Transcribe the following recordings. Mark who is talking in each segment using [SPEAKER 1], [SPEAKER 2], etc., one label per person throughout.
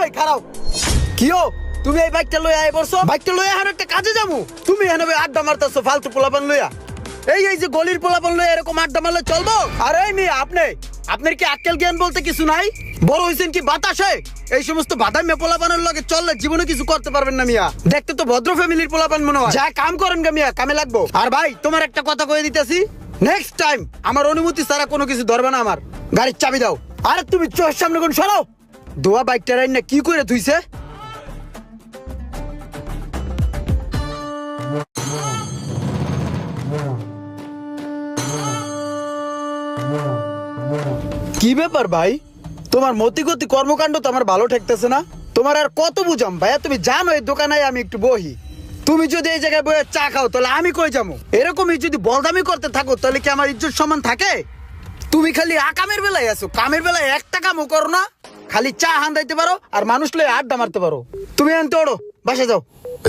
[SPEAKER 1] ভাই খারাপ কিও তুমি এই বাইকটা লইয়া আই বসো বাইকটা লইয়া আর একটা কাজে যামু তুমি এখানে আড্ডা মারতাছো ফালতু পোলাপান লইয়া এই যে গলির পোলাপান লইয়া এরকম আড্ডা মারলে চলবো? আরে মেয়ে আপনার কি আক্কেল জ্ঞান বলতে কিছু নাই? বড় হইছেন কি বাতাসে? এই সমস্ত বাদামি পোলাপানের লগে চললে জীবনে কিছু করতে পারবেন না মিয়া। দেখতে তো ভদ্র ফ্যামিলির পোলাপান মনে হয়। যা কাম করেন গা মিয়া, কামে লাগবো। আর ভাই তোমার একটা কথা কয়ে দিতেছি, নেক্সট টাইম আমার অনুমতি ছাড়া কোনো কিছু ধরবে না। আমার গাড়ির চাবি দাও। আরে তুমি চোখের সামনে কোন সরাও। দোয়া বাইকটা রাইন না কি করে ধুইছে। কি ব্যাপার ভাই, তোমার মতিগতি কর্মকাণ্ড তো আমার ভালো ঠেকতেছে না। তোমার আর কত বুঝাম ভাইয়া, তুমি জানো এই দোকানে আমি একটু বহি। তুমি যদি এই জায়গায় বসে চা খাও তাহলে আমি কই যাবো? এরকমই যদি বলদামি করতে থাকো তাহলে কি আমার ইজ্জত সম্মান থাকে? তুমি খালি আকামের বেলায় আছো, কামের বেলায় একটা কামও করো না। খালি চা হান্দাইতে পারো আর মানুষ লয়ে আড্ডা মারতে পারো। তুমি আনতে ওড়ো, বাসা যাও।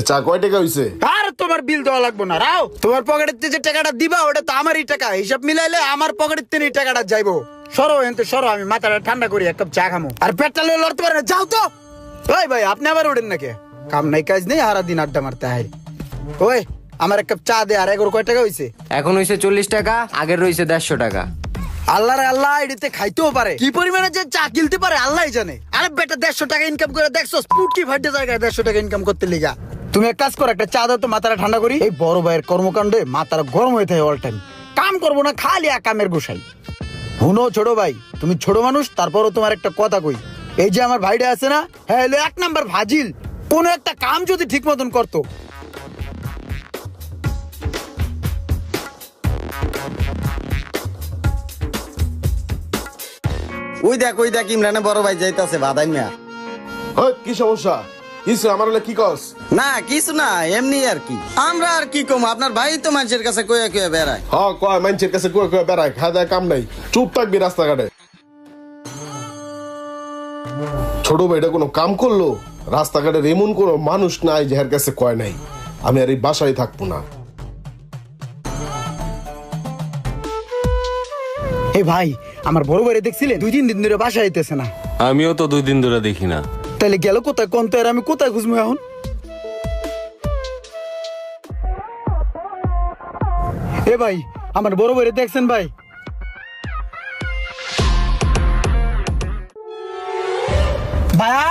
[SPEAKER 2] চা কয় টাকা হইছে?
[SPEAKER 1] আর তোমার বিল দেওয়া লাগবে না, রাও। তোমার পকেটের যে টাকাটা দিবা ওটা তো আমারই টাকা, হিসাব মিলাইলে আমার পকেটের থেকে টাকাটা যাইবো। সরো এনতে সরো, আমি মাথাটা ঠান্ডা করি, এক কাপ চা খামো। আর পেটটা লয়ে লড়তে পারে না, যাও তো। ওই ভাই আপনি আবার ওঠেন নাকি? কাম নাই কাজ নেই, সারা দিন আড্ডা মারতে হয়। ওই আমার এক কাপ চা দে। আর এগারো কয় টাকা হইছে?
[SPEAKER 3] এখন হইছে 40 টাকা, আগের রইছে 150 টাকা।
[SPEAKER 1] আল্লাহ রে আল্লাহ, এটাতে খাইতেও পারে, কি পরিমাণে যে চা কিনতে পারে আল্লাহ জানে। আরে বেটা 150 টাকা ইনকাম করে দেখছো? স্পুটকি ফাটে জায়গায় 150 টাকা ইনকাম করতে লিগা। তুমি এক কাজ করো, একটা চা দাও তো, মাথাটা ঠান্ডা করি। এই বড় ভাইয়ের কর্মকাণ্ডে মাথাটা গরম হয়ে থাকে অল টাইম। কাম করবো না, খালি কামের গোসাই। হুনো ছোট ভাই, তুমি ছোট মানুষ, তারপরও তোমার একটা কথা কই। এই যে আমার ভাইটা আছে না, হ্যাঁ এলো 1 নাম্বার ফাজিল। কোন একটা কাম যদি ঠিক মতন করতো।
[SPEAKER 4] ওই দেখ ইমরানে বড় ভাই যাইতাছে বাদাই মিয়া।
[SPEAKER 2] ওই কি সমস্যা? কিছু আমার হলে কি কস?
[SPEAKER 4] না কিছু না, এমনি আর কি। আমরা আর কি কম, আপনার ভাই তো মানুষের কাছে কয়ে কয়ে বেড়ায়।
[SPEAKER 2] হ্যাঁ কয় মানুষের কাছে কয়ে কয়ে বেড়ায়, খাওয়া দাওয়া কাম নাই, চুপ থাকবি রাস্তাঘাটে। ছোট ভাইটা কোনো কাম করলো? রাস্তাঘাটের এমন কোনো মানুষ নাই যে এর কাছে কয় নাই। আমি আর এই বাসায় থাকবো না।
[SPEAKER 1] এ ভাই, আমার বড় ভাইরে দেখছিলেন? 2-3 দিন ধরে বাসায় আইতেছে না।
[SPEAKER 5] আমিও তো 2 দিন ধরে দেখি না।
[SPEAKER 1] তাহলে গেল কোথায় কোন? তো আর আমি কোথায় খুঁজবো এখন? এ ভাই, আমার বড় ভাইরে দেখছেন ভাই? ভাইয়া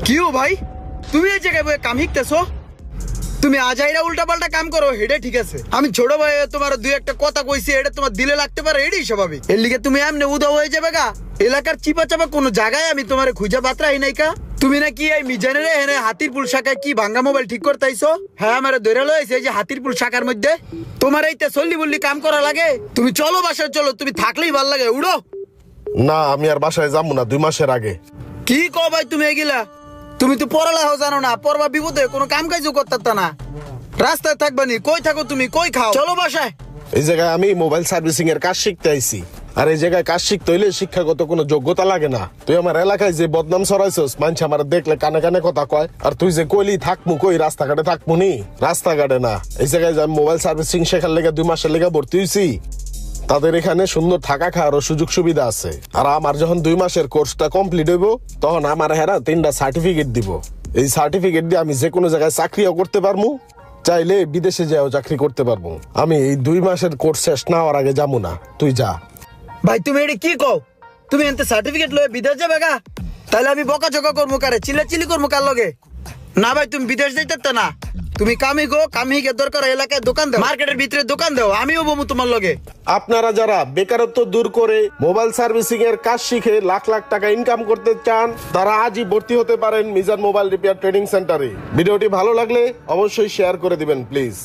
[SPEAKER 1] কিও ভাই, তুমি এই জায়গায় বসে কাম শিখতেছো? তুমি আজাইরা উল্টা পাল্টা কাম করো, হেডে ঠিক আছে। আমি ছোট ভাই তোমার 2-1 কথা কইছি, এটা তোমার দিলে লাগতে পারে, এটাই স্বাভাবিক। এর লিগে তুমি এমনি উদা হয়ে যাবে গা। এলাকার চিপা চাপা কোন জায়গায় আমি তোমার খুঁজা বাতরা নাই কা। তুমি নাকি এই মিজানের এনে হাতিরপুল শাখায় কি ভাঙ্গা মোবাইল ঠিক করতেইছো? হ্যাঁ আমার ধরে লইছে এই যে হাতিরপুল শাখার মধ্যে। তোমার এইটা চল্লি বললি কাম করা লাগে? তুমি চলো বাসায় চলো, তুমি থাকলেই ভাল লাগে, উড়ো।
[SPEAKER 2] না আমি আর বাসায় যাবো না, 2 মাসের আগে।
[SPEAKER 1] কি কও ভাই তুমি এগুলা? তুমি তো পড়ালেখা জানো না, পড়বা বিপদে কোনো কাম কাজও করতে না। রাস্তায় থাকবা নি, কই থাকো তুমি, কই খাও? চলো বাসায়।
[SPEAKER 2] এই জায়গায় আমি মোবাইল সার্ভিসিং এর কাজ শিখতে আইছি। আর এই জায়গায় কাজ শিখতে হইলে শিক্ষাগত কোনো যোগ্যতা লাগে না। তুই আমার এলাকায় যে বদনাম ছড়াইছস, মানুষ আমার দেখলে কানে কানে কথা কয়। আর তুই যে কইলি থাকমু, কই রাস্তাঘাটে থাকমু নি? রাস্তাঘাটে না, এই জায়গায় যে আমি মোবাইল সার্ভিসিং শেখার লেগে 2 মাসের লেগে ভর্তি হইছি, তাদের এখানে সুন্দর থাকা খাওয়ারও সুযোগ সুবিধা আছে। আর আমার যখন 2 মাসের কোর্সটা কমপ্লিট হইব, তখন আমার হেরা 3টা সার্টিফিকেট দিব। এই সার্টিফিকেট দিয়ে আমি যে কোনো জায়গায় চাকরিও করতে পারবো, চাইলে বিদেশে যাও চাকরি করতে পারবো। আমি এই 2 মাসের কোর্স শেষ না হওয়ার আগে যাবো না, তুই যা।
[SPEAKER 1] ভাই তুমি এটা কি কও? তুমি এনতে সার্টিফিকেট লয়ে বিদেশ যাবে গা? তাহলে আমি বকাঝকা করবো কারে, চিল্লাচিল্লি করবো কার লগে? না ভাই তুমি বিদেশ যাইতে না, তুমি কামি গো, কামিকে দরকার এলাকায় দোকান দাও, মার্কেটের ভিতরে দোকান দাও, আমিও বমু তোমার লগে।
[SPEAKER 2] আপনারা যারা বেকারত্ব দূর করে মোবাইল সার্ভিসিং এর কাজ শিখে লাখ লাখ টাকা ইনকাম করতে চান, তারা আজই ভর্তি হতে পারেন মিজান মোবাইল রিপেয়ার ট্রেনিং সেন্টারে। ভিডিওটি ভালো লাগলে অবশ্যই শেয়ার করে দিবেন প্লিজ।